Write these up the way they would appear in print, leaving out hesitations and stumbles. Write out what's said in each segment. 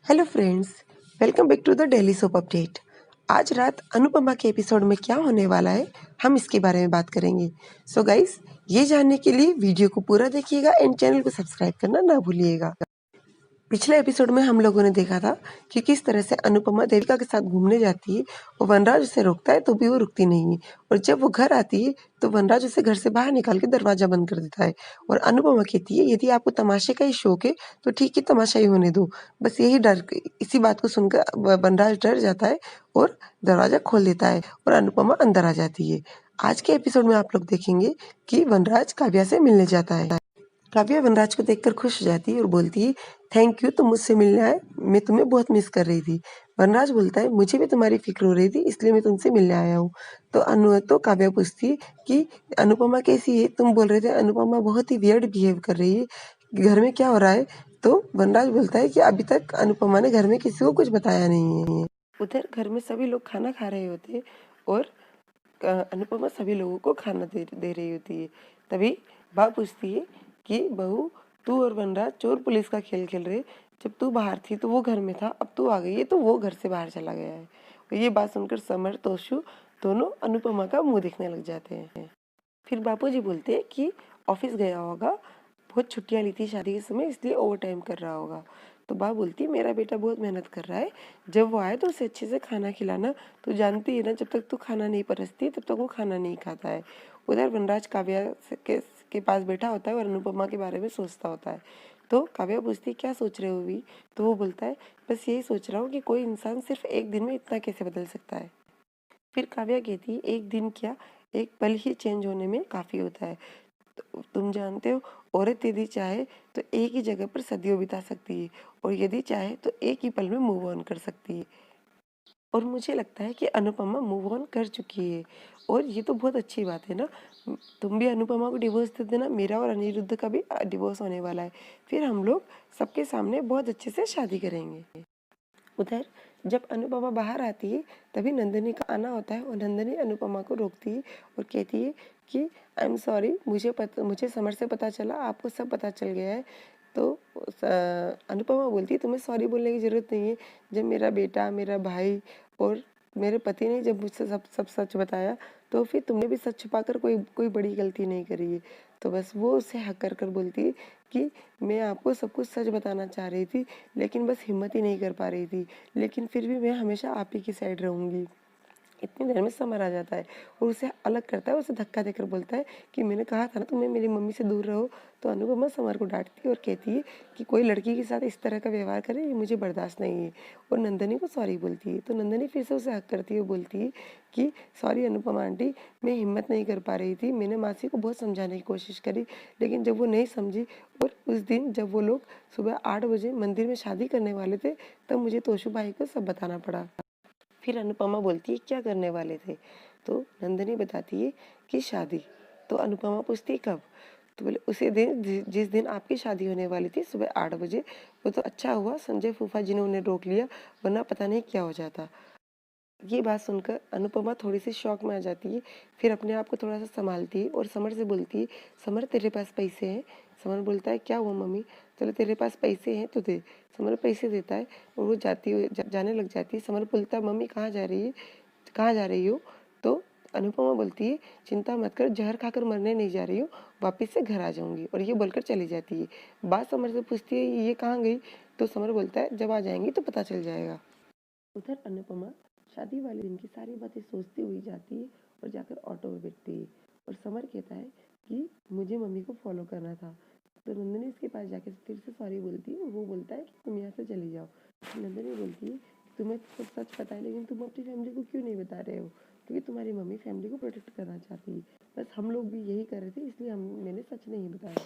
Hello friends, welcome back to the daily soap update. आज रात अनुपमा के एपिसोड में क्या होने वाला है, हम इसके बारे में बात करेंगे। सो गाइस, ये जानने के लिए वीडियो को पूरा देखिएगा एंड चैनल को सब्सक्राइब करना ना भूलिएगा। पिछले एपिसोड में हम लोगों ने देखा था कि किस तरह से अनुपमा देविका के साथ घूमने जाती है और वनराज उसे रोकता है तो भी वो रुकती नहीं है, और जब वो घर आती है तो वनराज उसे घर से बाहर निकाल के दरवाजा बंद कर देता है। और अनुपमा कहती है, यदि आपको तमाशे का ही शौक है तो ठीक है, तमाशा ही होने दो। बस यही डर, इसी बात को सुनकर वनराज डर जाता है और दरवाजा खोल देता है और अनुपमा अंदर आ जाती है। आज के एपिसोड में आप लोग देखेंगे कि वनराज काव्या से मिलने जाता है। काव्या वनराज को देखकर खुश हो जाती है और बोलती है, थैंक यू, तुम मुझसे मिलने आए, मैं तुम्हें बहुत मिस कर रही थी। वनराज बोलता है, मुझे भी तुम्हारी फिक्र हो रही थी, इसलिए मैं तुमसे मिलने आया हूँ। तो काव्या पूछती है कि अनुपमा कैसी है, तुम बोल रहे थे अनुपमा बहुत ही वियर्ड बिहेव कर रही है, घर में क्या हो रहा है। तो वनराज बोलता है कि अभी तक अनुपमा ने घर में किसी को कुछ बताया नहीं है। उधर घर में सभी लोग खाना खा रहे होते हैं और अनुपमा सभी लोगों को खाना दे रही होती है। तभी माँ पूछती है कि बहू, तू और वनराज चोर पुलिस का खेल खेल रहे, जब तू बाहर थी तो वो घर में था, अब तू आ गई है तो वो घर से बाहर चला गया है। और ये बात सुनकर समर तोशु दोनों अनुपमा का मुंह देखने लग जाते हैं। फिर बापूजी बोलते हैं कि ऑफिस गया होगा, बहुत छुट्टियां ली थी शादी के समय, इसलिए ओवर टाइम कर रहा होगा। तो बा बोलती है, मेरा बेटा बहुत मेहनत कर रहा है, जब वो आए तो उसे अच्छे से खाना खिलाना, तो जानती है ना, जब तक तू खाना नहीं परसती तब तक वो खाना नहीं खाता है। उधर वनराज काव्या के पास बैठा होता है और अनुपमा के बारे में सोचता होता है। तो काव्या पूछती है, क्या सोच रहे हो भी? तो वो बोलता है, बस यही सोच रहा हूँ कि कोई इंसान सिर्फ एक दिन में इतना कैसे बदल सकता है। फिर काव्या कहती है, एक दिन क्या, एक पल ही चेंज होने में काफ़ी होता है। तुम जानते हो, औरत यदि चाहे तो एक ही जगह पर सदियों बिता सकती है, और यदि चाहे तो एक ही पल में मूव ऑन कर सकती है। और मुझे लगता है कि अनुपमा मूव ऑन कर चुकी है, और ये तो बहुत अच्छी बात है ना। तुम भी अनुपमा को डिवोर्स दे देना, मेरा और अनिरुद्ध का भी डिवोर्स होने वाला है, फिर हम लोग सबके सामने बहुत अच्छे से शादी करेंगे। उधर जब अनुपमा बाहर आती है तभी नंदिनी का आना होता है, और नंदिनी अनुपमा को रोकती है और कहती है कि आई एम सॉरी, मुझे समर से पता चला, आपको सब पता चल गया है। तो अनुपमा बोलती है, तुम्हें सॉरी बोलने की ज़रूरत नहीं है, जब मेरा बेटा, मेरा भाई और मेरे पति ने जब मुझसे सब सब सच बताया, तो फिर तुमने भी सच छुपाकर कोई कोई बड़ी गलती नहीं करी है। तो बस वो उसे हक कर बोलती है कि मैं आपको सब कुछ सच बताना चाह रही थी, लेकिन बस हिम्मत ही नहीं कर पा रही थी, लेकिन फिर भी मैं हमेशा आप ही की साइड रहूँगी। इतनी देर में समर आ जाता है और उसे अलग करता है, उसे धक्का देकर बोलता है कि मैंने कहा था ना तुम्हें मेरी मम्मी से दूर रहो। तो अनुपमा समर को डांटती है और कहती है कि कोई लड़की के साथ इस तरह का व्यवहार करे, ये मुझे बर्दाश्त नहीं है, और नंदनी को सॉरी बोलती है। तो नंदनी फिर से उसे हक करती है, बोलती है कि सॉरी अनुपमा आंटी, मैं हिम्मत नहीं कर पा रही थी, मैंने मासी को बहुत समझाने की कोशिश करी, लेकिन जब वो नहीं समझी, और उस दिन जब वो लोग सुबह 8 बजे मंदिर में शादी करने वाले थे, तब मुझे तोशु भाई को सब बताना पड़ा। फिर अनुपमा बोलती है, क्या करने वाले थे? तो नंदिनी बताती है कि शादी। तो अनुपमा पूछती है, कब? तो बोले, उसी दिन जिस दिन आपकी शादी होने वाली थी, सुबह 8 बजे। वो तो अच्छा हुआ संजय फूफा जी ने उन्हें रोक लिया, वरना पता नहीं क्या हो जाता। ये बात सुनकर अनुपमा थोड़ी सी शॉक में आ जाती है, फिर अपने आप को थोड़ा सा संभालती है और समर से बोलती है, समर तेरे पास पैसे हैं? समर बोलता है, क्या हुआ मम्मी? चलो तेरे पास पैसे हैं तो दे। समर पैसे देता है और वो जाने लग जाती है। समर बोलता है, मम्मी कहाँ जा रही है, कहाँ जा रही हो? तो अनुपमा बोलती है, चिंता मत कर, जहर खाकर मरने नहीं जा रही हूँ, वापस से घर आ जाऊंगी, और ये बोलकर चली जाती है। बात समर से पूछती है, ये कहाँ गई? तो समर बोलता है, जब आ जाएंगी तो पता चल जाएगा। उधर अनुपमा शादी वाले दिन की सारी बातें सोचती हुई जाती है और जाकर ऑटो में बैठती है, और समर कहता है कि मुझे मम्मी को फॉलो करना था। तो नंदिनी इसके पास जाके फिर से सॉरी बोलती है, और वो बोलता है कि तुम यहाँ से चली जाओ। नंदिनी बोलती है, तुम्हें तो सब सच पता है, लेकिन तुम अपनी फैमिली को क्यों नहीं बता रहे हो? क्योंकि तुम्हारी मम्मी फैमिली को प्रोटेक्ट करना चाहती है, बस हम लोग भी यही कर रहे थे, इसलिए मैंने सच नहीं बताया।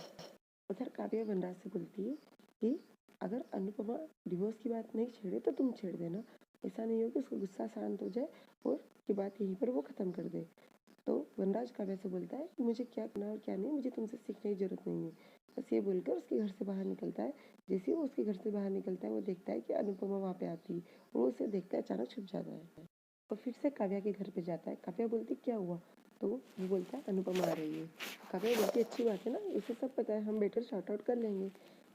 उधर काव्या वनराज से बोलती है कि अगर अनुपमा डिवोर्स की बात नहीं छेड़े तो तुम छेड़ देना, ऐसा नहीं हो कि उसका गुस्सा शांत हो जाए और ये बात यहीं पर वो ख़त्म कर दे। तो वनराज काव्या से बोलता है कि मुझे क्या करना और क्या नहीं, मुझे तुमसे सीखने की ज़रूरत नहीं है। बस ये बोलकर उसके घर से बाहर निकलता है। जैसे ही वो उसके घर से बाहर निकलता है, वो देखता है कि अनुपमा वहाँ पे आती है, वो उसे देखकर अचानक छुप जाता है और फिर से काव्या के घर पे जाता है। काव्या बोलती, क्या हुआ? तो वो बोलता है, अनुपमा आ रही है। काव्या बोलती, अच्छी बात है ना, इसे सब पता है, हम बेटर शॉर्ट आउट कर लेंगे।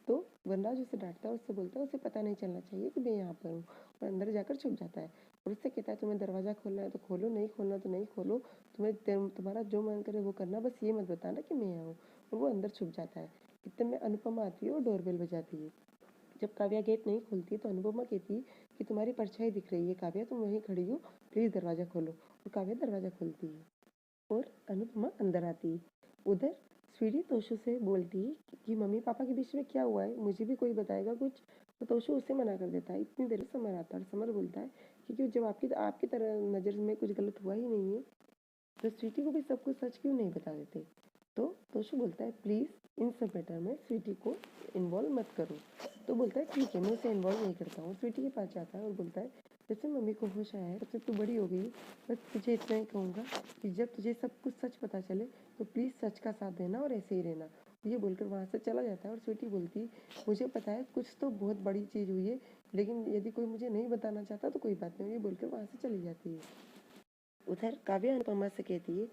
तो वनराज उसे डांटता है और उससे बोलता है उसे पता नहीं चलना चाहिए कि मैं यहाँ पर हूँ, और अंदर जाकर छुप जाता है। और उससे कहता है तुम्हें दरवाज़ा खोलना है तो खोलो, नहीं खोलना तो नहीं खोलो, तुम्हारा जो मन करे वो करना, बस ये मत बताना कि मैं यहाँ हूँ। और वो अंदर छुप जाता है। इतने में अनुपमा आती है और डोरबेल बजाती है। जब काव्या गेट नहीं खोलती है तो अनुपमा कहती है कि तुम्हारी परछाई दिख रही है काव्या, तुम वहीं खड़ी हो, प्लीज़ दरवाज़ा खोलो। और काव्या दरवाज़ा खोलती है और अनुपमा अंदर आती है। उधर स्वीटी तोशु से बोलती है कि मम्मी पापा के बीच में क्या हुआ है, मुझे भी कोई बताएगा कुछ। तो तोशु उसे मना कर देता है। इतनी देर में समर आता है और समर बोलता है कि क्यों, जब आपकी आपकी तरह नज़र में कुछ गलत हुआ ही नहीं है तो स्वीटी को भी सब कुछ सच क्यों नहीं बता देते। तो तोशु बोलता है प्लीज़ इन सब मैटर में स्वीटी को इन्वॉल्व मत करो। तो बोलता है ठीक है, मैं उसे इन्वॉल्व नहीं करता हूँ। स्वीटी के पास जाता है और बोलता है जब से मम्मी को होश आया है तब से तू बड़ी हो गई, बस तुझे इतना ही कहूँगा कि जब तुझे सब कुछ सच पता चले तो प्लीज़ सच का साथ देना और ऐसे ही रहना। ये बोलकर वहाँ से चला जाता है और स्वीटी बोलती है मुझे पता है कुछ तो बहुत बड़ी चीज़ हुई है, लेकिन यदि कोई मुझे नहीं बताना चाहता तो कोई बात नहीं। ये बोलकर वहाँ से चली जाती है। उधर काव्या अनुपमा से कहती है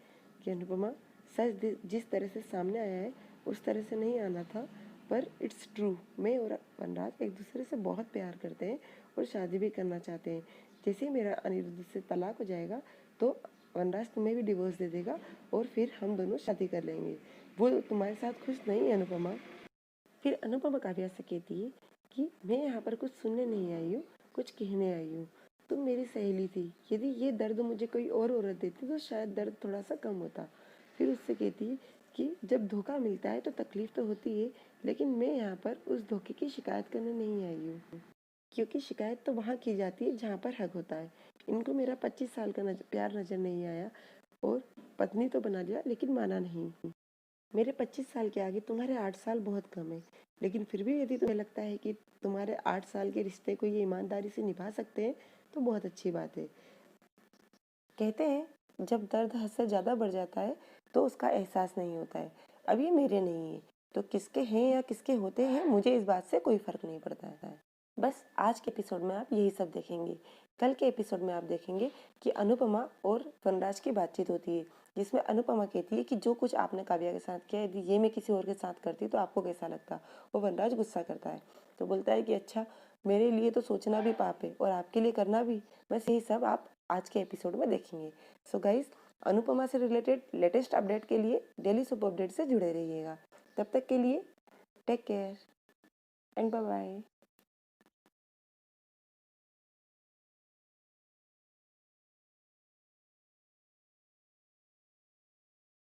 कि अनुपमा, सच जिस तरह से सामने आया है उस तरह से नहीं आना था, पर इट्स ट्रू, मैं और वनराज एक दूसरे से बहुत प्यार करते हैं और शादी भी करना चाहते हैं। जैसे ही मेरा अनिरुद्ध से तलाक हो जाएगा तो वनराज तुम्हें भी डिवोर्स दे देगा और फिर हम दोनों शादी कर लेंगे। वो तुम्हारे साथ खुश नहीं है अनुपमा। फिर अनुपमा काव्या से कहती है कि मैं यहाँ पर कुछ सुनने नहीं आई हूँ, कुछ कहने आई हूँ। तुम मेरी सहेली थी, यदि ये दर्द मुझे कोई और औरत देती तो शायद दर्द थोड़ा सा कम होता। फिर उससे कहती है कि जब धोखा मिलता है तो तकलीफ तो होती है, लेकिन मैं यहाँ पर उस धोखे की शिकायत करने नहीं आई हूँ, क्योंकि शिकायत तो वहाँ की जाती है जहाँ पर हक होता है। इनको मेरा 25 साल का प्यार नज़र नहीं आया और पत्नी तो बना लिया लेकिन माना नहीं। मेरे 25 साल के आगे तुम्हारे 8 साल बहुत कम है, लेकिन फिर भी यदि तुम्हें लगता है कि तुम्हारे 8 साल के रिश्ते को ये ईमानदारी से निभा सकते हैं तो बहुत अच्छी बात है। कहते हैं जब दर्द हद से ज़्यादा बढ़ जाता है तो उसका एहसास नहीं होता है। अब ये मेरे नहीं है तो किसके हैं या किसके होते हैं मुझे इस बात से कोई फ़र्क नहीं पड़ता है। बस आज के एपिसोड में आप यही सब देखेंगे। कल के एपिसोड में आप देखेंगे कि अनुपमा और वनराज की बातचीत होती है, जिसमें अनुपमा कहती है कि जो कुछ आपने काव्या के साथ किया यदि ये मैं किसी और के साथ करती तो आपको कैसा लगता। और वनराज गुस्सा करता है तो बोलता है कि अच्छा, मेरे लिए तो सोचना भी पाप है और आपके लिए करना भी। बस यही सब आप आज के एपिसोड में देखेंगे। सो गाइज, अनुपमा से रिलेटेड लेटेस्ट अपडेट के लिए डेली सोप अपडेट से जुड़े रहिएगा। तब तक के लिए take care and bye bye.